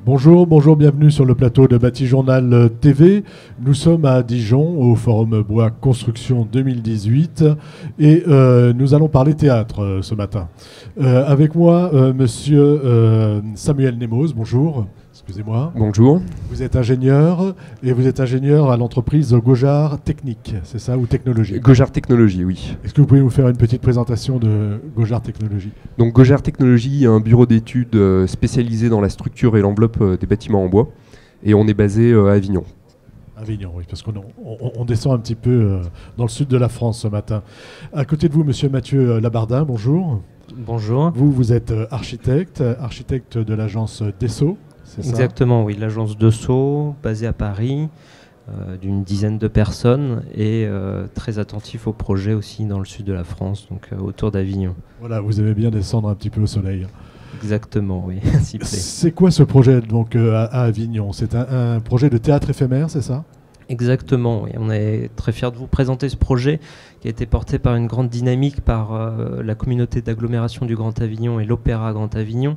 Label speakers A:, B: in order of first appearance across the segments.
A: Bonjour, bonjour, bienvenue sur le plateau de Bâti-Journal TV. Nous sommes à Dijon, au Forum Bois Construction 2018, et nous allons parler théâtre ce matin. Avec moi, monsieur Samuel Nemos, bonjour. Excusez-moi.
B: Bonjour.
A: Vous êtes ingénieur, et vous êtes ingénieur à l'entreprise Gaujard Technique, c'est ça, ou Technologie?
B: Gaujard Technologie, oui.
A: Est-ce que vous pouvez nous faire une petite présentation de Gaujard Technologie?
B: Donc Gaujard Technologie est un bureau d'études spécialisé dans la structure et l'enveloppe des bâtiments en bois, et on est basé à Avignon.
A: Avignon, oui, parce qu'on descend un petit peu dans le sud de la France ce matin. À côté de vous, monsieur Mathieu Labardin, bonjour.
C: Bonjour.
A: Vous êtes architecte de l'agence Dessau.
C: Exactement, oui, l'agence Dessau, basée à Paris, d'une dizaine de personnes et très attentif au projet aussi dans le sud de la France, donc autour d'Avignon.
A: Voilà, vous aimez bien descendre un petit peu au soleil.
C: Exactement, oui, s'il plaît.
A: C'est quoi ce projet donc à Avignon? C'est un projet de théâtre éphémère, c'est ça?
C: Exactement, oui. On est très fiers de vous présenter ce projet qui a été porté par une grande dynamique par la communauté d'agglomération du Grand Avignon et l'Opéra Grand Avignon.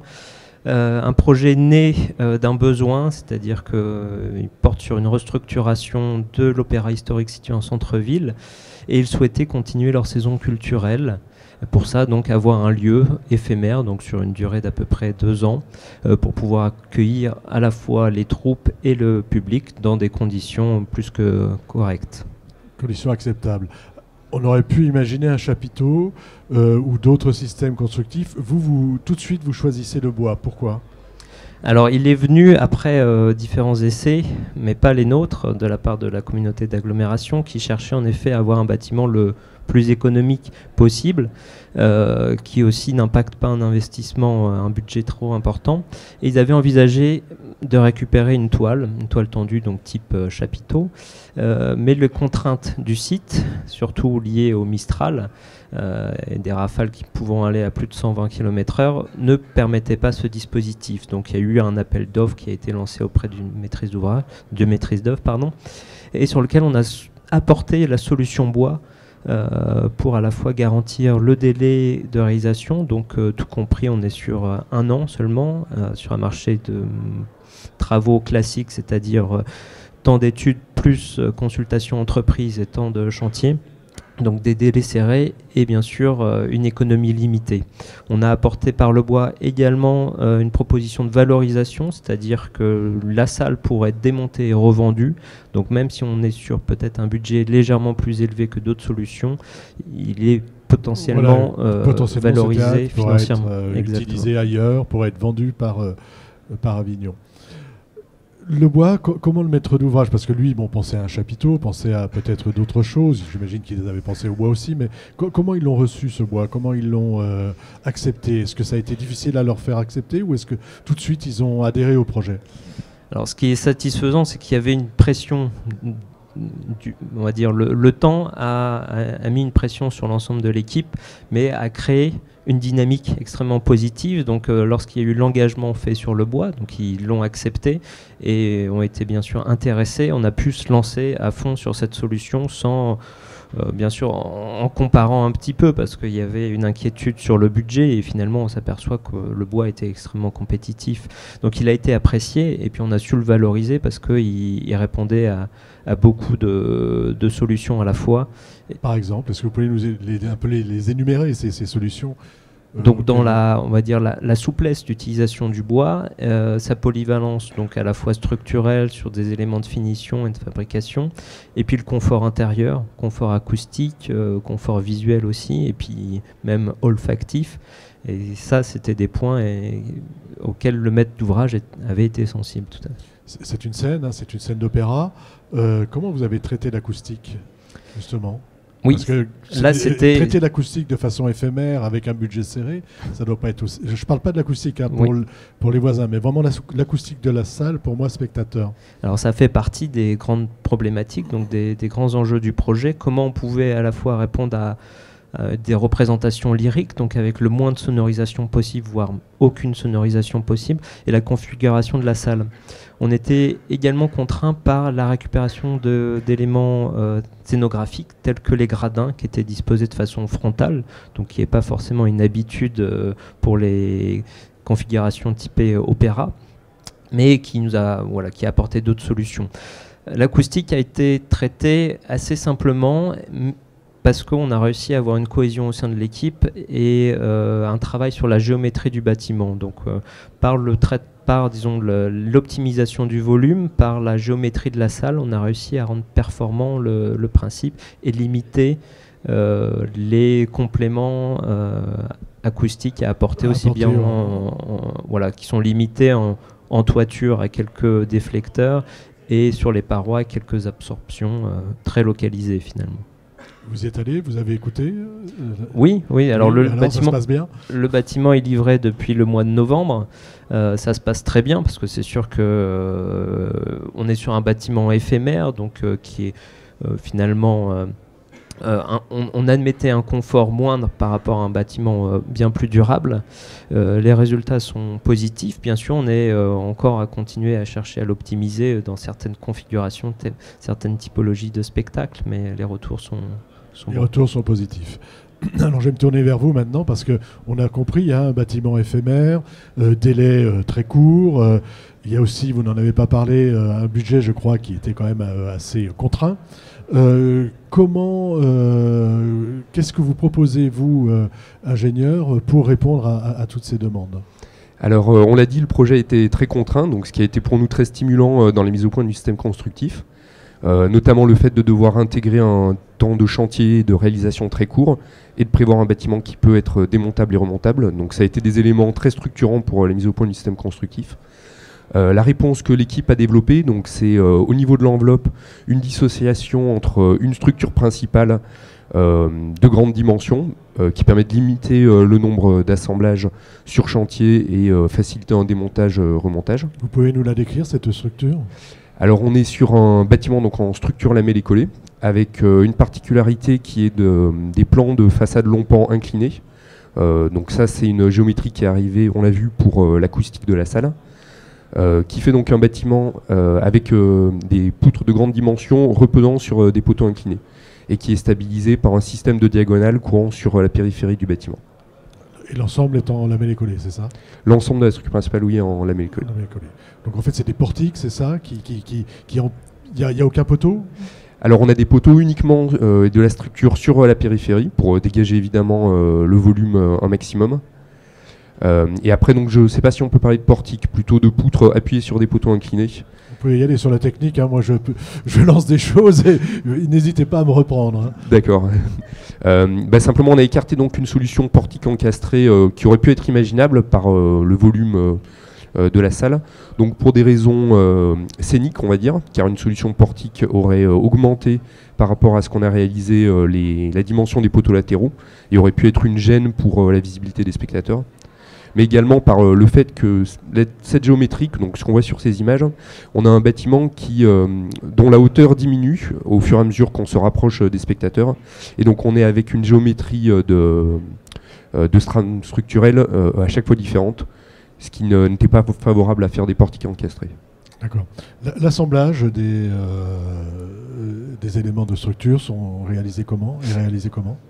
C: Un projet né d'un besoin, c'est-à-dire qu'il porte sur une restructuration de l'opéra historique situé en centre-ville, et ils souhaitaient continuer leur saison culturelle. Pour ça, donc, avoir un lieu éphémère, donc sur une durée d'à peu près 2 ans, pour pouvoir accueillir à la fois les troupes et le public dans des conditions plus que correctes.
A: Conditions acceptables. On aurait pu imaginer un chapiteau ou d'autres systèmes constructifs. Vous, tout de suite, vous choisissez le bois. Pourquoi ?
C: Alors, il est venu après différents essais, mais pas les nôtres, de la part de la communauté d'agglomération qui cherchait en effet à avoir un bâtiment le plus économique possible, qui aussi n'impacte pas un investissement, un budget trop important. Et ils avaient envisagé de récupérer une toile tendue, donc type chapiteau, mais les contraintes du site, surtout liées au Mistral, et des rafales qui pouvant aller à plus de 120 km/h, ne permettaient pas ce dispositif. Donc il y a eu un appel d'offres qui a été lancé auprès d'une maîtrise d'œuvre, et sur lequel on a apporté la solution bois pour à la fois garantir le délai de réalisation, donc tout compris on est sur 1 an seulement, sur un marché de travaux classiques, c'est-à-dire temps d'études plus consultation entreprise et temps de chantier. Donc des délais serrés et bien sûr une économie limitée. On a apporté par le bois également une proposition de valorisation, c'est-à-dire que la salle pourrait être démontée et revendue. Donc même si on est sur peut-être un budget légèrement plus élevé que d'autres solutions, il est potentiellement, valorisé financièrement.
A: Pour être utilisé ailleurs, pour être vendu par Avignon. Le bois, comment le maître d'ouvrage? Parce que lui, pensait à un chapiteau, pensait à peut-être d'autres choses. J'imagine qu'ils avaient pensé au bois aussi. Mais comment ils l'ont reçu, ce bois? Comment ils l'ont accepté? Est-ce que ça a été difficile à leur faire accepter ou est-ce que tout de suite, ils ont adhéré au projet?
C: Alors, ce qui est satisfaisant, c'est qu'il y avait une pression... on va dire le temps a mis une pression sur l'ensemble de l'équipe, mais a créé une dynamique extrêmement positive. Donc lorsqu'il y a eu l'engagement fait sur le bois, donc ils l'ont accepté et ont été bien sûr intéressés, on a pu se lancer à fond sur cette solution sans bien sûr en comparant un petit peu, parce qu'il y avait une inquiétude sur le budget et finalement on s'aperçoit que le bois était extrêmement compétitif. Donc il a été apprécié et puis on a su le valoriser parce qu'il répondait à beaucoup de solutions à la fois.
A: Par exemple, est-ce que vous pouvez nous un peu les énumérer, ces solutions?
C: Donc dans on va dire la souplesse d'utilisation du bois, sa polyvalence donc à la fois structurelle sur des éléments de finition et de fabrication, et puis le confort intérieur, confort acoustique, confort visuel aussi, et puis même olfactif. Et ça, c'était des points auxquels le maître d'ouvrage avait été sensible tout à fait.
A: C'est une scène d'opéra. Comment vous avez traité l'acoustique, justement?
C: Oui,
A: parce que
C: là c'était
A: traiter l'acoustique de façon éphémère avec un budget serré, ça doit pas être aussi... Je parle pas de l'acoustique pour les voisins, mais vraiment l'acoustique de la salle pour moi spectateur.
C: Alors ça fait partie des grandes problématiques, donc des grands enjeux du projet. Comment on pouvait à la fois répondre à des représentations lyriques, donc avec le moins de sonorisation possible, voire aucune sonorisation possible, et la configuration de la salle. On était également contraint par la récupération d'éléments scénographiques tels que les gradins qui étaient disposés de façon frontale, donc qui n'est pas forcément une habitude pour les configurations typées opéra, mais qui a apporté d'autres solutions. L'acoustique a été traitée assez simplement parce qu'on a réussi à avoir une cohésion au sein de l'équipe et un travail sur la géométrie du bâtiment. Donc par l'optimisation du volume, par la géométrie de la salle, on a réussi à rendre performant le principe et limiter les compléments acoustiques à apporter aussi bien qui sont limités en toiture à quelques déflecteurs et sur les parois quelques absorptions très localisées finalement.
A: Vous y êtes allé, vous avez écouté
C: Oui. Alors le bâtiment,
A: ça se passe bien.
C: Le bâtiment est livré depuis le mois de novembre. Ça se passe très bien parce que c'est sûr que on est sur un bâtiment éphémère, donc qui est finalement on admettait un confort moindre par rapport à un bâtiment bien plus durable. Les résultats sont positifs. Bien sûr, on est encore à continuer à chercher à l'optimiser dans certaines configurations, certaines typologies de spectacles, mais les retours sont bons.
A: Retours sont positifs. Alors je vais me tourner vers vous maintenant parce qu'on a compris, il y a un bâtiment éphémère, délai très court. Il y a aussi, vous n'en avez pas parlé, un budget, je crois, qui était quand même assez contraint. Qu'est-ce que vous proposez, vous, ingénieurs, pour répondre à toutes ces demandes ?
B: Alors, on l'a dit, le projet était très contraint, donc ce qui a été pour nous très stimulant dans les mises au point du système constructif, notamment le fait de devoir intégrer un temps de chantier de réalisation très court et de prévoir un bâtiment qui peut être démontable et remontable. Donc ça a été des éléments très structurants pour les mises au point du système constructif. La réponse que l'équipe a développée, donc c'est au niveau de l'enveloppe, une dissociation entre une structure principale de grande dimension qui permet de limiter le nombre d'assemblages sur chantier et faciliter un démontage-remontage.
A: Vous pouvez nous la décrire, cette structure ?
B: Alors on est sur un bâtiment donc en structure lamellée collée avec une particularité qui est des plans de façade long pan inclinés. Donc ça c'est une géométrie qui est arrivée, on l'a vu, pour l'acoustique de la salle. Qui fait donc un bâtiment avec des poutres de grande dimension reposant sur des poteaux inclinés et qui est stabilisé par un système de diagonale courant sur la périphérie du bâtiment.
A: Et l'ensemble est en lamellé collé, c'est ça ?
B: L'ensemble de la structure principale, oui, en lamellé collé.
A: Donc en fait, c'est des portiques, c'est ça ? Il n'y a aucun poteau ?
B: Alors on a des poteaux uniquement de la structure sur la périphérie pour dégager évidemment le volume un maximum. Et après, donc, je ne sais pas si on peut parler de portique, plutôt de poutres appuyées sur des poteaux inclinés.
A: Vous pouvez y aller sur la technique, hein. Moi je lance des choses et n'hésitez pas à me reprendre. Hein.
B: D'accord. Simplement, on a écarté donc une solution portique encastrée qui aurait pu être imaginable par le volume de la salle. Donc pour des raisons scéniques, on va dire, car une solution portique aurait augmenté par rapport à ce qu'on a réalisé la dimension des poteaux latéraux et aurait pu être une gêne pour la visibilité des spectateurs. Mais également par le fait que cette géométrie, donc ce qu'on voit sur ces images, on a un bâtiment dont la hauteur diminue au fur et à mesure qu'on se rapproche des spectateurs. Et donc on est avec une géométrie de strates structurelles à chaque fois différente, ce qui n'était pas favorable à faire des portiques encastrés.
A: D'accord. L'assemblage des éléments de structure sont réalisés comment ?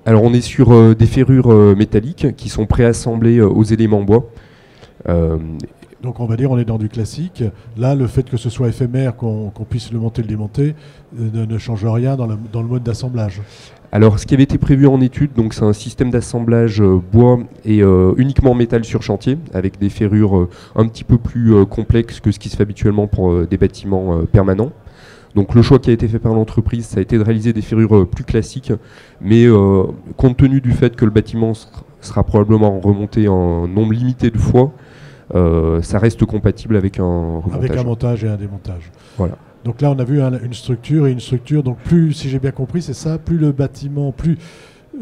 B: Alors on est sur des ferrures métalliques qui sont préassemblées aux éléments bois.
A: Donc on va dire on est dans du classique. Là, le fait que ce soit éphémère, qu'on puisse le monter, le démonter, ne change rien dans le mode d'assemblage.
B: Alors ce qui avait été prévu en étude, donc c'est un système d'assemblage bois et uniquement métal sur chantier, avec des ferrures un petit peu plus complexes que ce qui se fait habituellement pour des bâtiments permanents. Donc le choix qui a été fait par l'entreprise, ça a été de réaliser des ferrures plus classiques, mais compte tenu du fait que le bâtiment sera probablement remonté en nombre limité de fois, ça reste compatible avec un remontage.
A: Avec un montage et un démontage.
B: Voilà.
A: Donc là, on a vu une structure, donc plus, si j'ai bien compris, c'est ça, plus le bâtiment,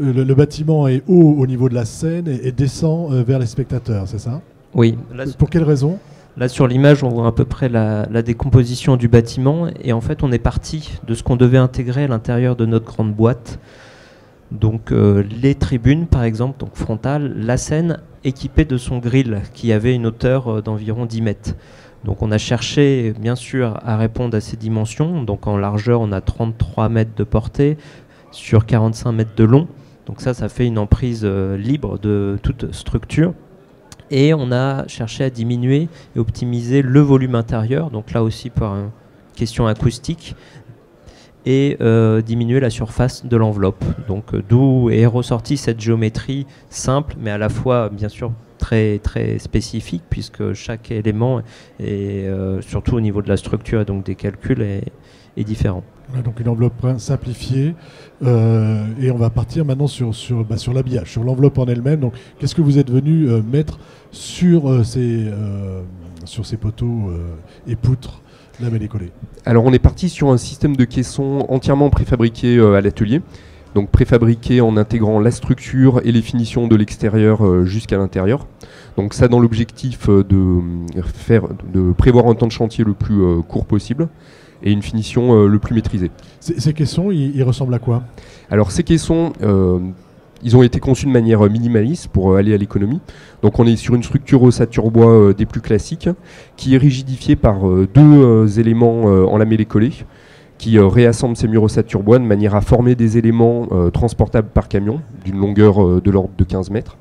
A: le bâtiment est haut au niveau de la scène et descend vers les spectateurs, c'est ça ?
C: Oui.
A: Pour quelle raison ?
C: Là, sur l'image, on voit à peu près la décomposition du bâtiment et en fait, on est parti de ce qu'on devait intégrer à l'intérieur de notre grande boîte. Donc les tribunes, par exemple, donc frontales, la scène équipée de son grill qui avait une hauteur d'environ 10 mètres. Donc on a cherché bien sûr à répondre à ces dimensions. Donc en largeur on a 33 mètres de portée sur 45 mètres de long. Donc ça fait une emprise libre de toute structure. Et on a cherché à diminuer et optimiser le volume intérieur, donc là aussi par une question acoustique, et diminuer la surface de l'enveloppe. Donc d'où est ressortie cette géométrie simple, mais à la fois bien sûr très, très spécifique, puisque chaque élément, est, surtout au niveau de la structure et donc des calculs, est différent.
A: Donc une enveloppe simplifiée, et on va partir maintenant sur l'habillage, sur l'enveloppe en elle-même. Donc qu'est-ce que vous êtes venu mettre sur ces poteaux et poutres lamellés-collés?
B: Alors on est parti sur un système de caissons entièrement préfabriqué à l'atelier, donc préfabriqué en intégrant la structure et les finitions de l'extérieur jusqu'à l'intérieur. Donc ça dans l'objectif de prévoir un temps de chantier le plus court possible et une finition le plus maîtrisée.
A: Ces caissons, ils ressemblent à quoi? Alors
B: ces caissons, ils ont été conçus de manière minimaliste pour aller à l'économie. Donc on est sur une structure ossature bois des plus classiques, qui est rigidifiée par deux éléments en lamellé-collé, qui réassemblent ces murs ossature bois de manière à former des éléments transportables par camion, d'une longueur de l'ordre de 15 mètres,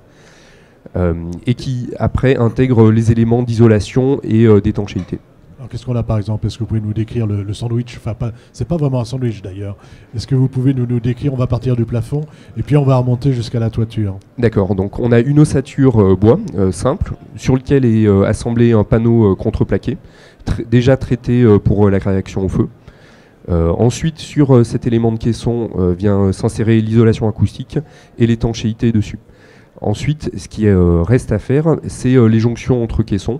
B: et qui après intègrent les éléments d'isolation et d'étanchéité.
A: Alors qu'est-ce qu'on a par exemple? Est-ce que vous pouvez nous décrire le sandwich? Enfin, c'est pas vraiment un sandwich d'ailleurs. Est-ce que vous pouvez nous décrire? On va partir du plafond et puis on va remonter jusqu'à la toiture.
B: D'accord, donc on a une ossature bois simple sur lequel est assemblé un panneau contreplaqué, déjà traité pour la réaction au feu. Ensuite, sur cet élément de caisson vient s'insérer l'isolation acoustique et l'étanchéité dessus. Ensuite, ce qui reste à faire, c'est les jonctions entre caissons,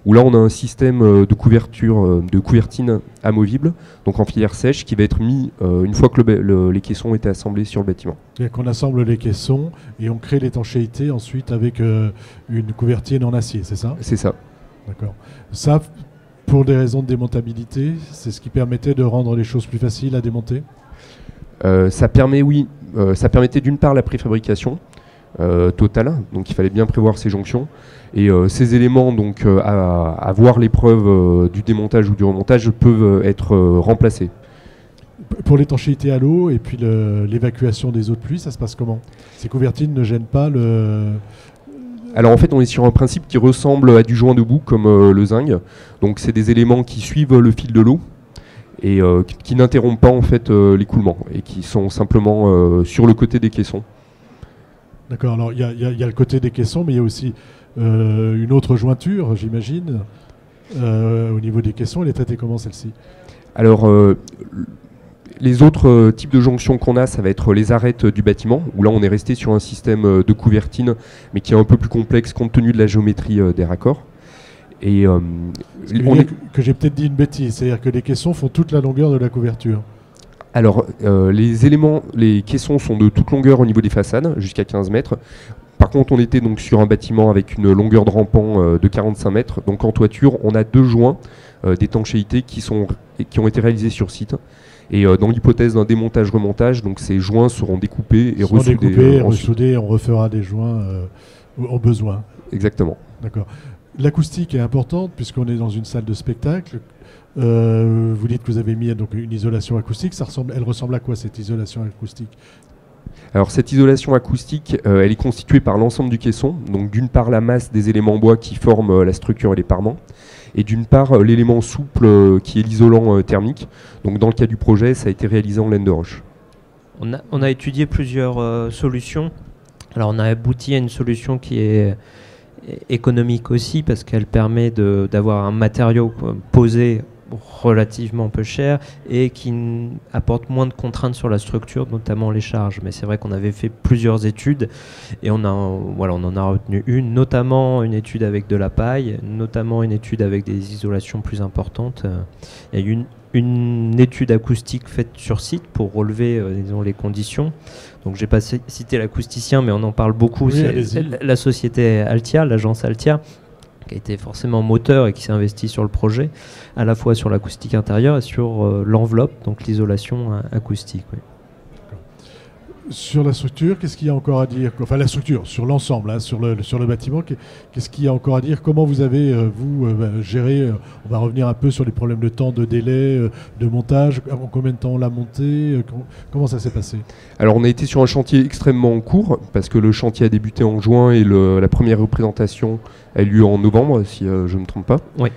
B: où là on a un système de couverture, de couvertine amovible, donc en filière sèche, qui va être mis une fois que les caissons ont été assemblés sur le bâtiment.
A: C'est-à-dire qu'on assemble les caissons et on crée l'étanchéité ensuite avec une couvertine en acier, c'est ça?
B: C'est ça.
A: D'accord. Ça, pour des raisons de démontabilité, c'est ce qui permettait de rendre les choses plus faciles à démonter?
B: Ça permettait d'une part la préfabrication totale, donc il fallait bien prévoir ces jonctions. Et ces éléments, donc, à voir l'épreuve du démontage ou du remontage, peuvent être remplacés.
A: Pour l'étanchéité à l'eau et puis l'évacuation des eaux de pluie, ça se passe comment? Ces couvertines ne gênent pas le...
B: Alors en fait, on est sur un principe qui ressemble à du joint debout, comme le zinc. Donc c'est des éléments qui suivent le fil de l'eau et qui n'interrompent pas en fait l'écoulement et qui sont simplement sur le côté des caissons. D'accord, alors il y a le côté des caissons, mais il y a aussi une autre jointure, j'imagine, au niveau des caissons. Elle est traitée comment, celle-ci? Alors, les autres types de jonctions qu'on a, ça va être les arêtes du bâtiment, où là on est resté sur un système de couvertine, mais qui est un peu plus complexe compte tenu de la géométrie des raccords. Et
A: que j'ai peut-être dit une bêtise, c'est-à-dire que les caissons font toute la longueur de la couverture.
B: Alors, les caissons sont de toute longueur au niveau des façades, jusqu'à 15 mètres. Par contre, on était donc sur un bâtiment avec une longueur de rampant de 45 mètres. Donc en toiture, on a deux joints d'étanchéité qui ont été réalisés sur site. Et dans l'hypothèse d'un démontage-remontage, donc ces joints seront découpés et
A: ressoudés. On refera des joints au besoin.
B: Exactement.
A: D'accord. L'acoustique est importante puisqu'on est dans une salle de spectacle. Vous dites que vous avez mis donc une isolation acoustique. Elle ressemble à quoi cette isolation acoustique?
B: Alors cette isolation acoustique, elle est constituée par l'ensemble du caisson, donc d'une part la masse des éléments bois qui forment la structure et les parements, et d'une part l'élément souple qui est l'isolant thermique. Donc dans le cas du projet, ça a été réalisé en laine de roche.
C: On a étudié plusieurs solutions. Alors on a abouti à une solution qui est économique aussi, parce qu'elle permet d'avoir un matériau posé relativement peu cher et qui apporte moins de contraintes sur la structure, notamment les charges. Mais c'est vrai qu'on avait fait plusieurs études et on en a retenu une, notamment une étude avec de la paille, notamment une étude avec des isolations plus importantes. Il y a une étude acoustique faite sur site pour relever disons, les conditions. Donc j'ai pas cité l'acousticien, mais on en parle beaucoup.
A: Oui,
C: c'est la société Altia, l'agence Altia, qui a été forcément moteur et qui s'est investi sur le projet, à la fois sur l'acoustique intérieure et sur l'enveloppe, donc l'isolation acoustique. Oui.
A: Sur la structure, qu'est-ce qu'il y a encore à dire? Enfin, la structure, sur l'ensemble, hein, sur le bâtiment, qu'est-ce qu'il y a encore à dire? Comment vous avez, géré, on va revenir un peu sur les problèmes de temps, de délai, de montage, en combien de temps on l'a monté, comment ça s'est passé?
B: Alors on a été sur un chantier extrêmement court, parce que le chantier a débuté en juin et la première représentation a eu lieu en novembre, si je ne me trompe pas.
C: Oui.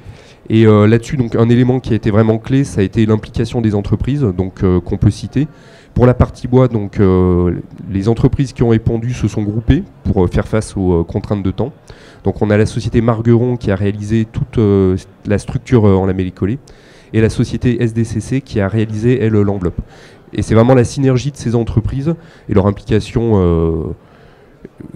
B: Et là-dessus, donc, un élément qui a été vraiment clé, ça a été l'implication des entreprises, donc qu'on peut citer. Pour la partie bois, donc, les entreprises qui ont répondu se sont groupées pour faire face aux contraintes de temps. Donc on a la société Margueron qui a réalisé toute la structure en lamellé-collé et la société SDCC qui a réalisé, elle, l'enveloppe. Et c'est vraiment la synergie de ces entreprises et leur implication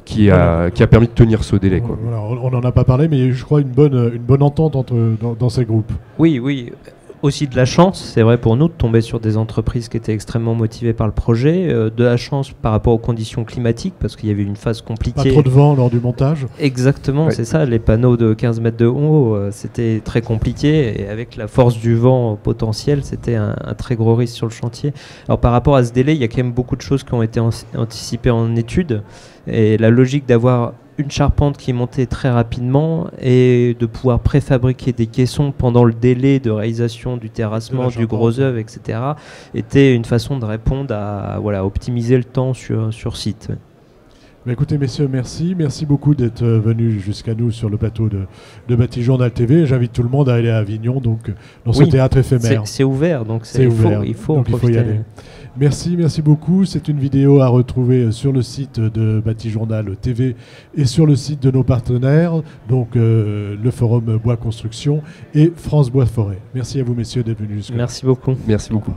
B: qui a permis de tenir ce délai, quoi.
A: Voilà, on n'en a pas parlé, mais je crois une bonne entente dans ces groupes.
C: Oui, oui. Aussi de la chance, c'est vrai pour nous, de tomber sur des entreprises qui étaient extrêmement motivées par le projet. De la chance par rapport aux conditions climatiques, parce qu'il y avait une phase compliquée.
A: Pas trop de vent lors du montage.
C: Exactement, ouais. C'est ça. Les panneaux de 15 mètres de haut, c'était très compliqué. Et avec la force du vent potentiel, c'était un très gros risque sur le chantier. Alors par rapport à ce délai, il y a quand même beaucoup de choses qui ont été anticipées en études. Et la logique d'avoir une charpente qui montait très rapidement et de pouvoir préfabriquer des caissons pendant le délai de réalisation du terrassement, du gros œuvre, etc., était une façon de répondre à optimiser le temps sur site.
A: Mais écoutez, messieurs, merci. Merci beaucoup d'être venus jusqu'à nous sur le plateau de Bâti-Journal TV. J'invite tout le monde à aller à Avignon, donc, dans ce théâtre éphémère.
C: C'est ouvert, donc il faut y aller.
A: Merci beaucoup. C'est une vidéo à retrouver sur le site de Bâti-Journal TV et sur le site de nos partenaires, donc le Forum Bois Construction et France Bois Forêt. Merci à vous, messieurs, d'être venus jusqu'à nous.
C: Merci beaucoup.
B: Merci beaucoup.